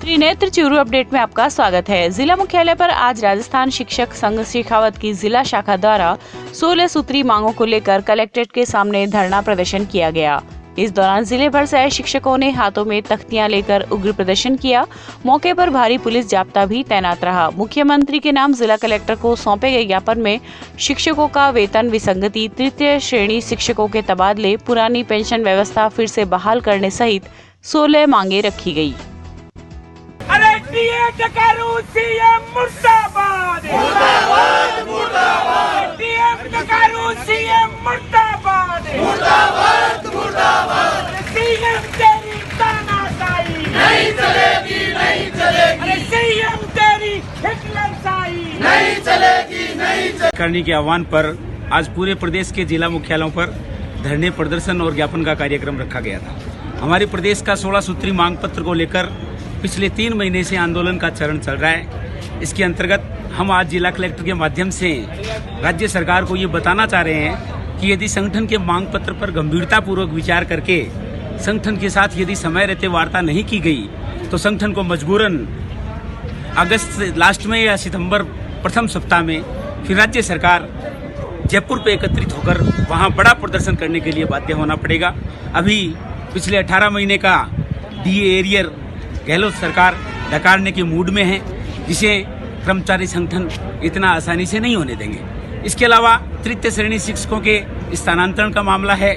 Trinetra Churu update में आपका स्वागत है। जिला मुख्यालय पर आज राजस्थान शिक्षक संघ शेखावत की जिला शाखा द्वारा 16 सूत्री मांगों को लेकर कलेक्ट्रेट के सामने धरना प्रदर्शन किया गया। इस दौरान जिले भर से आए शिक्षकों ने हाथों में तख्तियां लेकर उग्र प्रदर्शन किया। मौके पर भारी पुलिस जाब्ता भी तैनात रहा। मुख्यमंत्री के नाम जिला कलेक्टर को सौंपे गए ज्ञापन में शिक्षकों का वेतन विसंगति, तृतीय श्रेणी शिक्षकों के तबादले, पुरानी पेंशन व्यवस्था फिर से बहाल करने सहित 16 मांगे रखी गयी। सीएम मुर्दाबाद, मुर्दाबाद, मुर्दाबाद। सीएम मुर्दाबाद, मुर्दाबाद, मुर्दाबाद। सीएम तेरी तानाशाही नहीं चलेगी, नहीं चलेगी। सीएम तेरी हिटलरशाही नहीं चलेगी, नहीं चलेगी। करने के आह्वान पर आज पूरे प्रदेश के जिला मुख्यालयों पर धरने, प्रदर्शन और ज्ञापन का कार्यक्रम रखा गया था। हमारे प्रदेश का 16 सूत्री मांग पत्र को लेकर पिछले 3 महीने से आंदोलन का चरण चल रहा है। इसके अंतर्गत हम आज जिला कलेक्टर के माध्यम से राज्य सरकार को ये बताना चाह रहे हैं कि यदि संगठन के मांग पत्र पर गंभीरता पूर्वक विचार करके संगठन के साथ यदि समय रहते वार्ता नहीं की गई तो संगठन को मजबूरन अगस्त लास्ट में या सितंबर प्रथम सप्ताह में फिर राज्य सरकार जयपुर पे एकत्रित होकर वहाँ बड़ा प्रदर्शन करने के लिए बाध्य होना पड़ेगा। अभी पिछले 18 महीने का डीए एरियर गहलोत सरकार नकारने के मूड में है, जिसे कर्मचारी संगठन इतना आसानी से नहीं होने देंगे। इसके अलावा तृतीय श्रेणी शिक्षकों के स्थानांतरण का मामला है,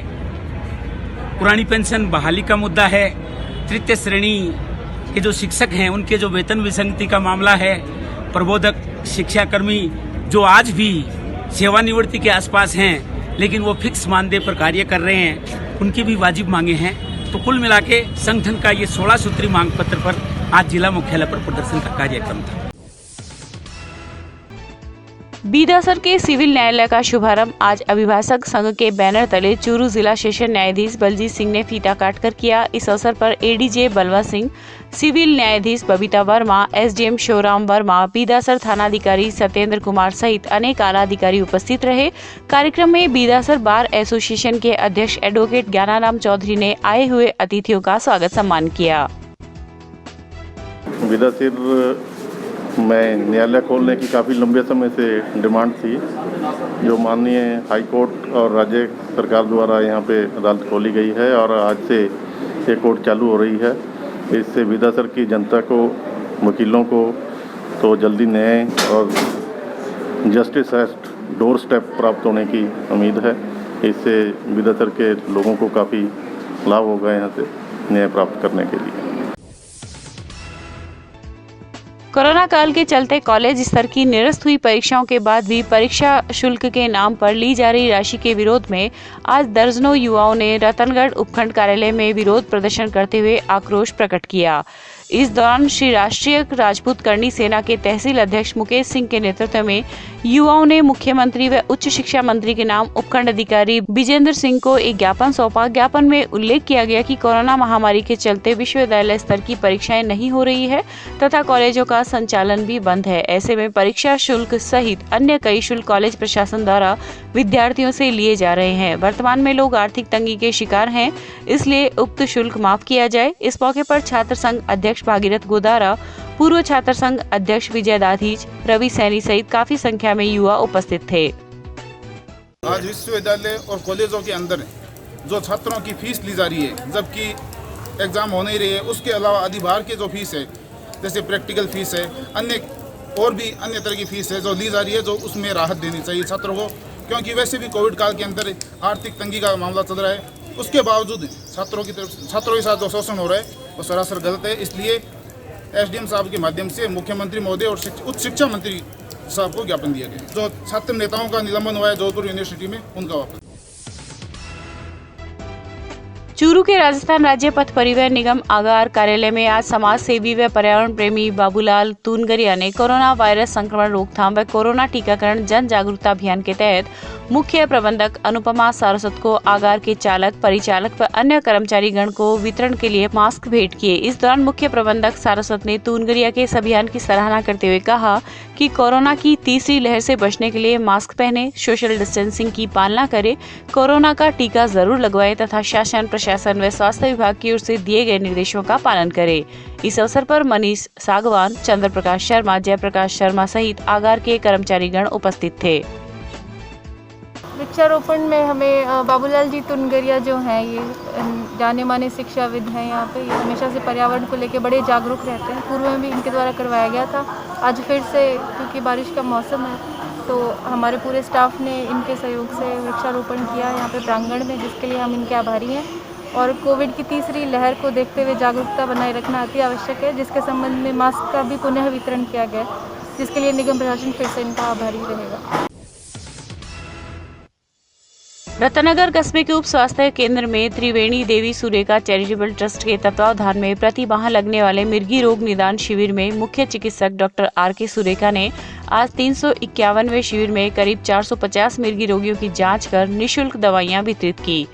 पुरानी पेंशन बहाली का मुद्दा है, तृतीय श्रेणी के जो शिक्षक हैं उनके जो वेतन विसंगति का मामला है, प्रबोधक शिक्षाकर्मी जो आज भी सेवानिवृत्ति के आसपास हैं लेकिन वो फिक्स मानदेय पर कार्य कर रहे हैं, उनकी भी वाजिब मांगे हैं। तो कुल मिला के संगठन का ये 16 सूत्री मांग पत्र पर आज जिला मुख्यालय पर प्रदर्शन का कार्यक्रम था। बीदासर के सिविल न्यायालय का शुभारंभ आज अभिभाषक संघ के बैनर तले चूरू जिला सेशन न्यायाधीश बलजीत सिंह ने फीता काटकर किया। इस अवसर पर एडीजे बलवा सिंह, सिविल न्यायाधीश बबीता वर्मा, एसडीएम शिवराम वर्मा, बीदासर थानाधिकारी सत्येंद्र कुमार सहित अनेक आला अधिकारी उपस्थित रहे। कार्यक्रम में बीदासर बार एसोसिएशन के अध्यक्ष एडवोकेट ज्ञानाराम चौधरी ने आए हुए अतिथियों का स्वागत सम्मान किया। बीदासर में न्यायालय खोलने की काफ़ी लंबे समय से डिमांड थी, जो माननीय हाई कोर्ट और राज्य सरकार द्वारा यहाँ पे अदालत खोली गई है और आज से ये कोर्ट चालू हो रही है। इससे बीदासर की जनता को, वकीलों को तो जल्दी न्याय और जस्टिस एट डोर स्टेप प्राप्त होने की उम्मीद है। इससे बीदासर के लोगों को काफ़ी लाभ होगा यहाँ से न्याय प्राप्त करने के लिए। कोरोना काल के चलते कॉलेज स्तर की निरस्त हुई परीक्षाओं के बाद भी परीक्षा शुल्क के नाम पर ली जा रही राशि के विरोध में आज दर्जनों युवाओं ने रतनगढ़ उपखंड कार्यालय में विरोध प्रदर्शन करते हुए आक्रोश प्रकट किया। इस दौरान श्री राष्ट्रीय राजपूत करणी सेना के तहसील अध्यक्ष मुकेश सिंह के नेतृत्व में युवाओं ने मुख्यमंत्री व उच्च शिक्षा मंत्री के नाम उपखंड अधिकारी विजेंद्र सिंह को एक ज्ञापन सौंपा। ज्ञापन में उल्लेख किया गया कि कोरोना महामारी के चलते विश्वविद्यालय स्तर की परीक्षाएं नहीं हो रही है तथा कॉलेजों का संचालन भी बंद है। ऐसे में परीक्षा शुल्क सहित अन्य कई शुल्क कॉलेज प्रशासन द्वारा विद्यार्थियों से लिए जा रहे हैं। वर्तमान में लोग आर्थिक तंगी के शिकार हैं, इसलिए उक्त शुल्क माफ किया जाए। इस मौके पर छात्र संघ अध्यक्ष भागीरथ गोदारा, पूर्व छात्र संघ अध्यक्ष विजय दाधीच, रवि सैनी सहित काफी संख्या में युवा उपस्थित थे। आज विश्वविद्यालय और कॉलेजों के अंदर जो छात्रों की फीस ली जा रही है, जबकि एग्जाम हो नहीं रही है, उसके अलावा अधिभार की जो फीस है, जैसे प्रैक्टिकल फीस है, और भी अन्य तरह की फीस है जो ली जा रही है, जो उसमें राहत देनी चाहिए छात्रों को, क्योंकि वैसे भी कोविड काल के अंदर आर्थिक तंगी का मामला चल रहा है। उसके बावजूद छात्रों के साथ जो शोषण हो रहा है वो सरासर गलत है। इसलिए एसडीएम साहब के माध्यम से मुख्यमंत्री महोदय और उच्च शिक्षा मंत्री साहब को ज्ञापन दिया गया। जो छात्र नेताओं का निलंबन हुआ है जोधपुर यूनिवर्सिटी में, उनका वापस। चूरू के राजस्थान राज्य पथ परिवहन निगम आगार कार्यालय में आज समाज सेवी व पर्यावरण प्रेमी बाबूलाल तूनगरिया ने कोरोना वायरस संक्रमण रोकथाम व कोरोना टीकाकरण जन जागरूकता अभियान के तहत मुख्य प्रबंधक अनुपमा सारस्वत को आगार के चालक, परिचालक व अन्य कर्मचारी गण को वितरण के लिए मास्क भेंट किए। इस दौरान मुख्य प्रबंधक सारस्वत ने तूनगरिया के इस अभियान की सराहना करते हुए कहा कि कोरोना की तीसरी लहर से बचने के लिए मास्क पहने, सोशल डिस्टेंसिंग की पालना करें, कोरोना का टीका जरूर लगवाएं तथा शासन प्रशासन प्रशासन व स्वास्थ्य विभाग की ओर से दिए गए निर्देशों का पालन करें। इस अवसर पर मनीष सागवान, चंद्र प्रकाश शर्मा, जयप्रकाश शर्मा सहित आगार के कर्मचारीगण उपस्थित थे। वृक्षारोपण में हमें बाबूलाल जी तुनगरिया जो हैं, ये जाने माने शिक्षाविद हैं यहाँ पे, ये हमेशा से पर्यावरण को लेकर बड़े जागरूक रहते हैं। पूर्व में भी इनके द्वारा करवाया गया था। आज फिर से क्योंकि बारिश का मौसम है तो हमारे पूरे स्टाफ ने इनके सहयोग से वृक्षारोपण किया यहाँ पे प्रांगण में, जिसके लिए हम इनके आभारी हैं। और कोविड की तीसरी लहर को देखते हुए जागरूकता बनाए रखना अति आवश्यक है, जिसके संबंध में मास्क का भी पुनः वितरण किया गया, जिसके लिए निगम प्रशासन फिर से इनका आभारी रहेगा। रतनगर कस्बे के उप स्वास्थ्य केंद्र में त्रिवेणी देवी सुरेखा चैरिटेबल ट्रस्ट के तत्वावधान में प्रति माह लगने वाले मिर्गी रोग निदान शिविर में मुख्य चिकित्सक डॉक्टर आर.के. सुरेखा ने आज 351वें शिविर में करीब 450 मिर्गी रोगियों की जांच कर निःशुल्क दवाइयां वितरित की।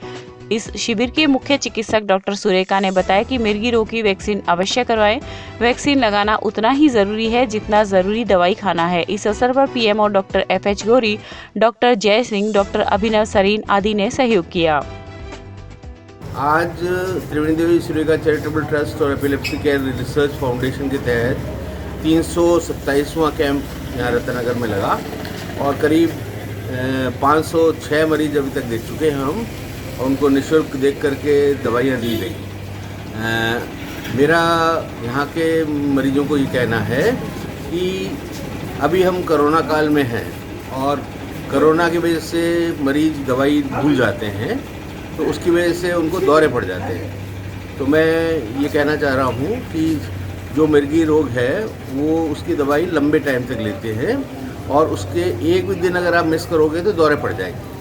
इस शिविर के मुख्य चिकित्सक डॉक्टर सुरेखा ने बताया कि मिर्गी रोग की वैक्सीन अवश्य करवाएं। वैक्सीन लगाना उतना ही जरूरी है जितना जरूरी दवाई खाना है। इस अवसर पर PMO doctor F.H. Gauri, doctor जय सिंह, डॉक्टर अभिनव सरीन आदि ने सहयोग किया। आज त्रिवेणी देवी सुरेखा चैरिटेबल ट्रस्ट और एपिलेप्सी केयर रिसर्च फाउंडेशन के तहत 327वां कैंप यहाँ रतनगर में लगा और करीब 506 मरीज अभी तक देख चुके हैं हम, और उनको निःशुल्क देख करके दवाइयाँ दी गई। मेरा यहाँ के मरीजों को ये कहना है कि अभी हम कोरोना काल में हैं और कोरोना की वजह से मरीज दवाई भूल जाते हैं, तो उसकी वजह से उनको दौरे पड़ जाते हैं। तो मैं ये कहना चाह रहा हूँ कि जो मिर्गी रोग है वो उसकी दवाई लंबे टाइम तक लेते हैं और उसके एक भी दिन अगर आप मिस करोगे तो दौरे पड़ जाएंगे।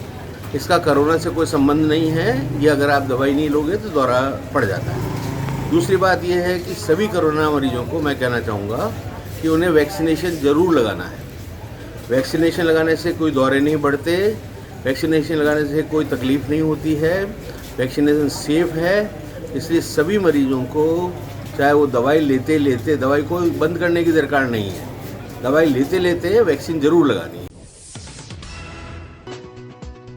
इसका कोरोना से कोई संबंध नहीं है, ये अगर आप दवाई नहीं लोगे तो दौरा पड़ जाता है। दूसरी बात यह है कि सभी कोरोना मरीजों को मैं कहना चाहूँगा कि उन्हें वैक्सीनेशन ज़रूर लगाना है। वैक्सीनेशन लगाने से कोई दौरे नहीं बढ़ते, वैक्सीनेशन लगाने से कोई तकलीफ़ नहीं होती है, वैक्सीनेशन सेफ़ है। इसलिए सभी मरीजों को, चाहे वो दवाई लेते लेते, दवाई को बंद करने की दरकार नहीं है, दवाई लेते लेते वैक्सीन ज़रूर लगानी है।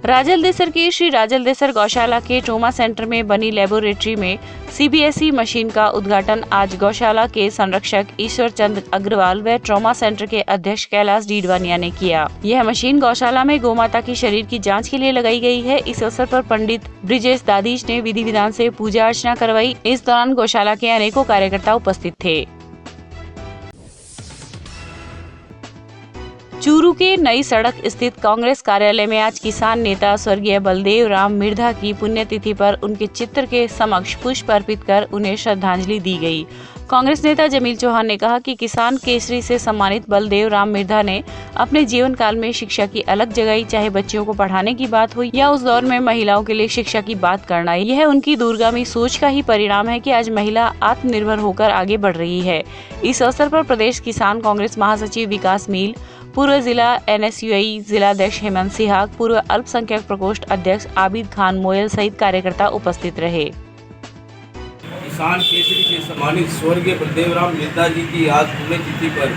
राजलदेसर के श्री राजलदेसर गौशाला के ट्रोमा सेंटर में बनी लेबोरेटरी में CBSE मशीन का उद्घाटन आज गौशाला के संरक्षक ईश्वर चंद्र अग्रवाल व ट्रोमा सेंटर के अध्यक्ष कैलाश डीडवानिया ने किया। यह मशीन गौशाला में गौमाता की शरीर की जांच के लिए लगाई गई है। इस अवसर पर पंडित ब्रिजेश दादीज ने विधि विधान से पूजा अर्चना करवाई। इस दौरान गौशाला के अनेकों कार्यकर्ता उपस्थित थे। चूरू के नई सड़क स्थित कांग्रेस कार्यालय में आज किसान नेता स्वर्गीय बलदेव राम मिर्धा की पुण्यतिथि पर उनके चित्र के समक्ष पुष्प अर्पित कर उन्हें श्रद्धांजलि दी गई। कांग्रेस नेता जमील चौहान ने कहा कि किसान केसरी से सम्मानित बलदेव राम मिर्धा ने अपने जीवन काल में शिक्षा की अलग जगाई, चाहे बच्चियों को पढ़ाने की बात हो या उस दौर में महिलाओं के लिए शिक्षा की बात करना। यह उनकी दूरगामी सोच का ही परिणाम है कि आज महिला आत्मनिर्भर होकर आगे बढ़ रही है। इस अवसर पर प्रदेश किसान कांग्रेस महासचिव विकास मील, पूर्व जिला NSUI जिलाध्यक्ष हेमंत सिहाग, पूर्व अल्पसंख्यक प्रकोष्ठ अध्यक्ष आबिद खान मोयल सहित कार्यकर्ता उपस्थित रहे। किसान केसरी से सम्मानित स्वर्गीय बलदेव राम मिर्धा जी की आज पुण्यतिथि पर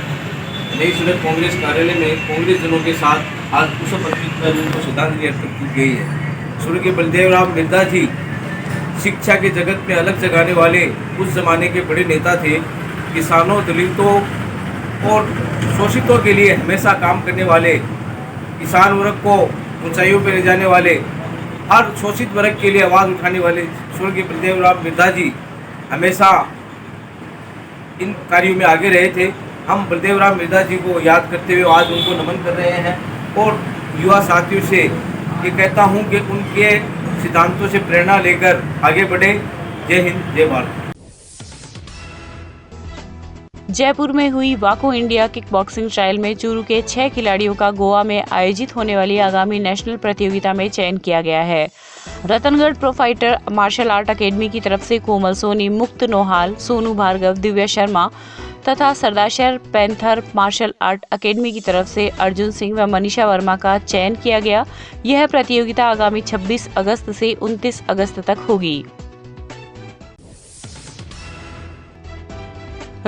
नई सड़क कांग्रेस कार्यालय में कांग्रेस जनों के साथ आज पुष्प अर्पित कर उनको श्रद्धांजलि अर्पित की गई है। स्वर्गीय बलदेव राम मिर्धा जी शिक्षा के जगत में अलग जगाने वाले उस जमाने के बड़े नेता थे। किसानों, दलितों और शोषितों के लिए हमेशा काम करने वाले, किसान वर्ग को ऊंचाइयों पर ले जाने वाले, हर शोषित वर्ग के लिए आवाज़ उठाने वाले स्वर्गीय बलदेव राम मिर्धा जी हमेशा इन कार्यों में आगे रहे थे। हम बलदेव राम मिर्धा जी को याद करते हुए आज उनको नमन कर रहे हैं और युवा साथियों से ये कहता हूँ कि उनके सिद्धांतों से प्रेरणा लेकर आगे बढ़े। जय हिंद, जय भारत। जयपुर में हुई वाको इंडिया किक बॉक्सिंग ट्रायल में चूरू के 6 खिलाड़ियों का गोवा में आयोजित होने वाली आगामी नेशनल प्रतियोगिता में चयन किया गया है। Ratangarh pro fighter martial art academy की तरफ से कोमल सोनी, मुक्त नोहाल, सोनू भार्गव, दिव्या शर्मा तथा सरदाशहर पैंथर मार्शल आर्ट अकेडमी की तरफ से अर्जुन सिंह व मनीषा वर्मा का चयन किया गया। यह प्रतियोगिता आगामी 26 अगस्त से 29 अगस्त तक होगी।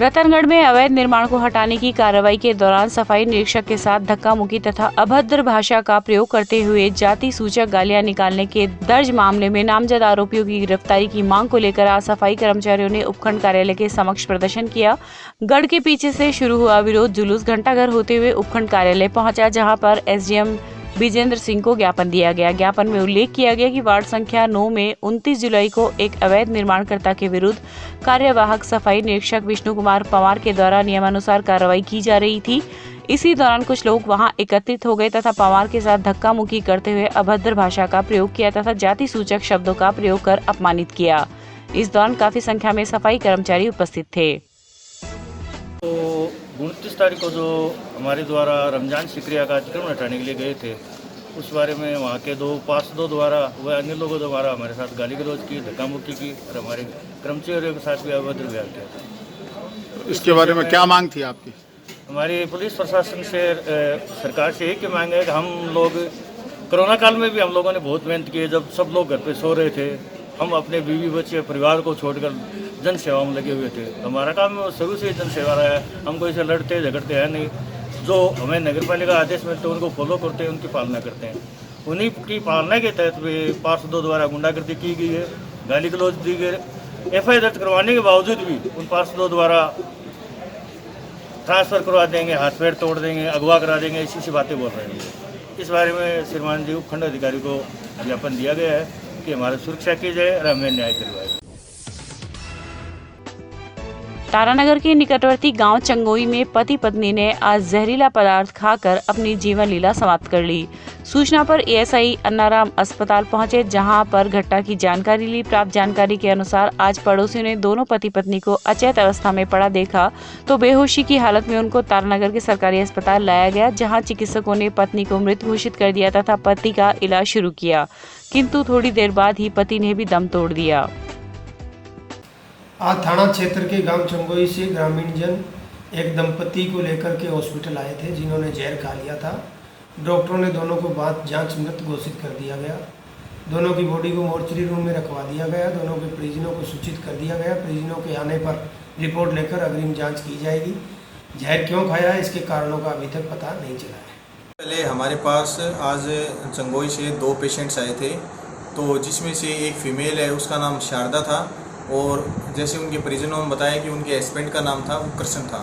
रतनगढ़ में अवैध निर्माण को हटाने की कार्रवाई के दौरान सफाई निरीक्षक के साथ धक्का मुक्की तथा अभद्र भाषा का प्रयोग करते हुए जाति सूचक गालियां निकालने के दर्ज मामले में नामजद आरोपियों की गिरफ्तारी की मांग को लेकर आज सफाई कर्मचारियों ने उपखंड कार्यालय के समक्ष प्रदर्शन किया। गढ़ के पीछे से शुरू हुआ विरोध जुलूस घंटाघर होते हुए उपखंड कार्यालय पहुंचा, जहां पर एसडीएम विजेंद्र सिंह को ज्ञापन दिया गया। ज्ञापन में उल्लेख किया गया कि वार्ड संख्या 9 में 29 जुलाई को एक अवैध निर्माणकर्ता के विरुद्ध कार्यवाहक सफाई निरीक्षक विष्णु कुमार पवार के द्वारा नियमानुसार कार्रवाई की जा रही थी। इसी दौरान कुछ लोग वहां एकत्रित हो गए तथा पवार के साथ धक्का मुक्की करते हुए अभद्र भाषा का प्रयोग किया तथा जाति सूचक शब्दों का प्रयोग कर अपमानित किया। इस दौरान काफी संख्या में सफाई कर्मचारी उपस्थित थे। तो 29 तारीख को जो हमारे द्वारा रमजान शुक्रिया का अतिक्रमण हटाने के लिए गए थे, उस बारे में वहाँ के दो पार्षदों द्वारा व अन्य लोगों द्वारा हमारे साथ गाली गलौज की, धक्का मुक्की की और हमारे कर्मचारियों के साथ भी अभद्र व्यवहार किया था। इसके बारे में क्या मांग थी आपकी? हमारी पुलिस प्रशासन से सरकार से एक ही मांग है कि हम लोग कोरोना काल में भी हम लोगों ने बहुत मेहनत की है। जब सब लोग घर पे सो रहे थे, हम अपने बीवी बच्चे परिवार को छोड़कर जन सेवा में लगे हुए थे। हमारा काम शुरू से जन सेवा रहा है, हम कोई से लड़ते झगड़ते हैं नहीं। जो हमें नगर पालिका आदेश मिलते हैं उनको फॉलो करते हैं, उनकी पालना करते हैं। उन्हीं की पालना के तहत भी पार्षदों द्वारा गुंडागर्दी की गई है, गाली गलौज दी गई। एफआईआर दर्ज करवाने के बावजूद भी उन पार्षदों द्वारा ट्रांसफ़र करवा देंगे, हाथ पैर तोड़ देंगे, अगवा करा देंगे, ऐसी बातें बोल रहे हैं। इस बारे में श्रीमान जी उपखंड अधिकारी को ज्ञापन दिया गया है कि हमारी सुरक्षा की जाए और हमें न्याय करवाए। तारानगर के निकटवर्ती गांव चंगोई में पति पत्नी ने आज जहरीला पदार्थ खाकर अपनी जीवन लीला समाप्त कर ली। सूचना पर एएसआई अन्नाराम अस्पताल पहुंचे, जहां पर घटना की जानकारी ली। प्राप्त जानकारी के अनुसार आज पड़ोसियों ने दोनों पति पत्नी को अचेत अवस्था में पड़ा देखा तो बेहोशी की हालत में उनको तारानगर के सरकारी अस्पताल लाया गया, जहाँ चिकित्सकों ने पत्नी को मृत घोषित कर दिया तथा पति का इलाज शुरू किया, किंतु थोड़ी देर बाद ही पति ने भी दम तोड़ दिया। आज थाना क्षेत्र के गांव चंगोई से ग्रामीण जन एक दंपति को लेकर के हॉस्पिटल आए थे, जिन्होंने जहर खा लिया था। डॉक्टरों ने दोनों को बाद जांच मृत घोषित कर दिया गया। दोनों की बॉडी को मोर्चरी रूम में रखवा दिया गया। दोनों के परिजनों को सूचित कर दिया गया। परिजनों के आने पर रिपोर्ट लेकर अग्रिम जाँच की जाएगी। जहर क्यों खाया है, इसके कारणों का अभी तक पता नहीं चला है। पहले हमारे पास आज चंगोई से 2 पेशेंट्स आए थे, तो जिसमें से एक फीमेल है, उसका नाम शारदा था, और जैसे उनके परिजनों ने बताया कि उनके हस्बैंड का नाम था वो कृष्ण था।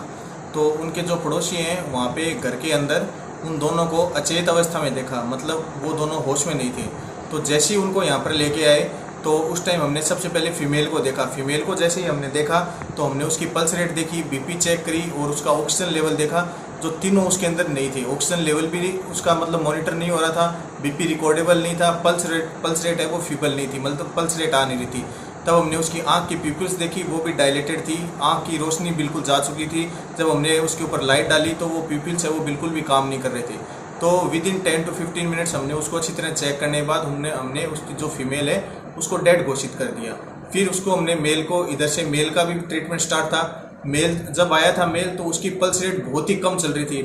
तो उनके जो पड़ोसी हैं वहाँ पे घर के अंदर उन दोनों को अचेत अवस्था में देखा, मतलब वो दोनों होश में नहीं थे। तो जैसे ही उनको यहाँ पर लेके आए तो उस टाइम हमने सबसे पहले फीमेल को देखा। फीमेल को जैसे ही हमने देखा तो हमने उसकी पल्स रेट देखी, बीपी चेक करी और उसका ऑक्सीजन लेवल देखा, जो तीनों उसके अंदर नहीं थे। ऑक्सीजन लेवल भी उसका मतलब मॉनिटर नहीं हो रहा था, बीपी रिकॉर्डेबल नहीं था, पल्स रेट है वो फीबल नहीं थी, मतलब पल्स रेट आ नहीं रही थी। तब हमने उसकी आंख की पिपल्स देखी, वो भी डायलेटेड थी, आंख की रोशनी बिल्कुल जा चुकी थी। जब हमने उसके ऊपर लाइट डाली तो वो पिपल्स है वो बिल्कुल भी काम नहीं कर रहे थे। तो विद इन 10 to 15 मिनट्स हमने उसको अच्छी तरह चेक करने के बाद हमने उसकी जो फीमेल है उसको डेड घोषित कर दिया। फिर उसको हमने मेल को, इधर से मेल का भी ट्रीटमेंट स्टार्ट था। मेल जब आया था मेल तो उसकी पल्स रेट बहुत ही कम चल रही थी,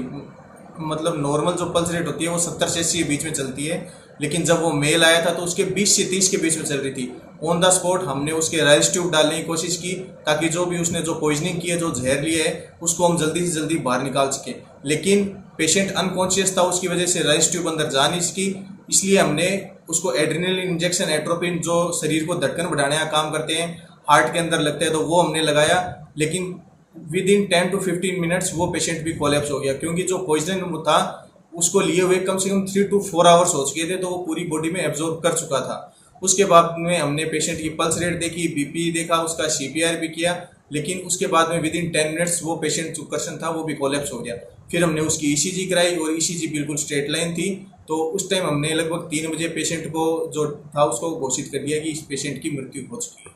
मतलब नॉर्मल जो पल्स रेट होती है वो 70 से 80 के बीच में चलती है, लेकिन जब वो मेल आया था तो उसके 20 से 30 के बीच में चल रही थी। ऑन द स्पॉट हमने उसके राइस ट्यूब डालने की कोशिश की ताकि जो भी उसने जो पॉइजनिंग की है, जो जहर लिया है, उसको हम जल्दी से जल्दी बाहर निकाल सकें। लेकिन पेशेंट अनकॉन्शियस था, उसकी वजह से राइस ट्यूब अंदर जा नहीं सकी। इसलिए हमने उसको एड्रेनलिन इंजेक्शन, एट्रोपिन, जो शरीर को धड़कन बढ़ाने का काम करते हैं, हार्ट के अंदर लगते हैं, तो वो हमने लगाया। लेकिन विद इन 10 to 15 मिनट्स वो पेशेंट भी कोलैप्स हो गया, क्योंकि जो पॉइजन था उसको लिए हुए कम से कम 3 to 4 आवर्स हो चुके थे, तो वो पूरी बॉडी में एब्जॉर्ब कर चुका था। उसके बाद में हमने पेशेंट की पल्स रेट देखी, बीपी देखा, उसका CPR भी किया, लेकिन उसके बाद में विद इन 10 मिनट्स वो पेशेंट जो पर्सन था वो भी कोलैप्स हो गया। फिर हमने उसकी ECG कराई और ECG बिल्कुल स्ट्रेट लाइन थी। तो उस टाइम हमने लगभग 3 बजे पेशेंट को जो था उसको घोषित कर दिया कि इस पेशेंट की मृत्यु हो चुकी है।